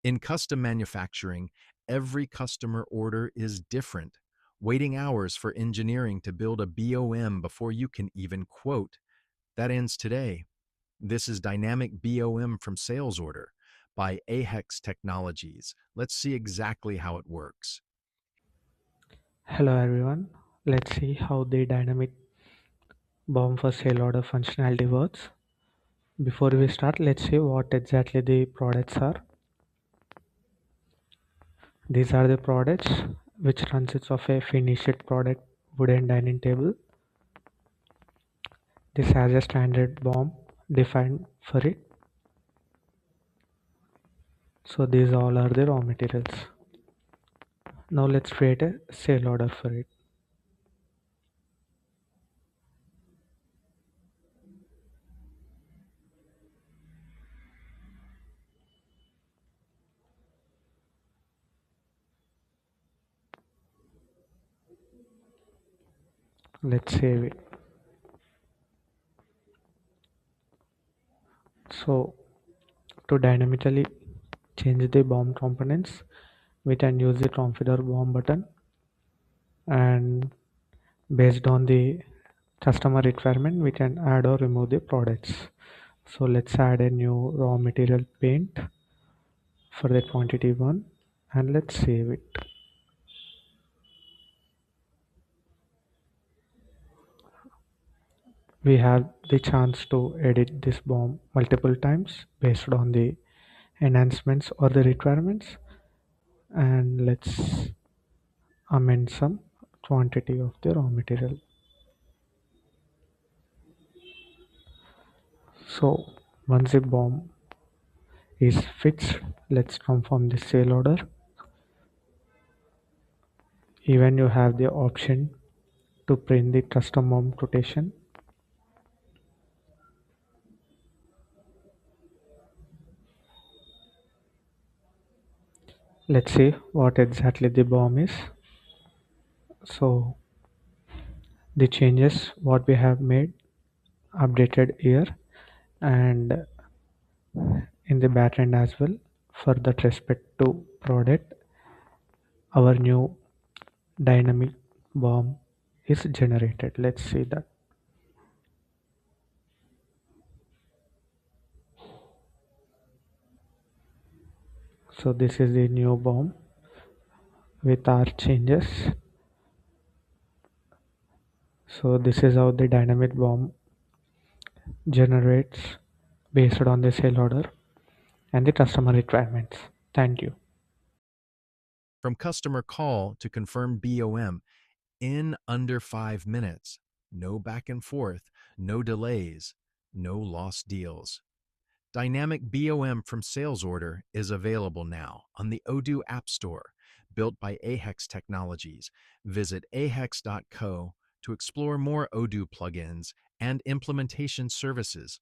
In custom manufacturing, every customer order is different. Waiting hours for engineering to build a BOM before you can even quote. That ends today. This is Dynamic BOM from Sales Order by Ahex Technologies. Let's see exactly how it works. Hello everyone. Let's see how the dynamic BOM for sale order functionality works. Before we start, let's see what exactly the products are. These are the products which consists of a finished product wooden dining table. This has a standard BOM defined for it. So these all are the raw materials. Now let's create a sale order for it. Let's save it. So to dynamically change the BOM components, we can use the configure BOM button, and based on the customer requirement we can add or remove the products. So let's add a new raw material paint for the quantity one, and let's save it. We have the chance to edit this BOM multiple times based on the enhancements or the requirements, and let's amend some quantity of the raw material. So once the BOM is fixed, let's confirm the sale order. Even you have the option to print the custom BOM quotation. Let's see what exactly the BOM is. So the changes what we have made updated here, and in the backend as well. For that respect to product, our new dynamic BOM is generated. Let's see that. So this is the new BOM with our changes. So this is how the dynamic BOM generates based on the sale order and the customer requirements. Thank you. From customer call to confirm BOM in under 5 minutes. No back and forth, no delays, no lost deals. Dynamic BOM from Sales Order is available now on the Odoo App Store, built by Ahex Technologies. Visit ahex.co to explore more Odoo plugins and implementation services.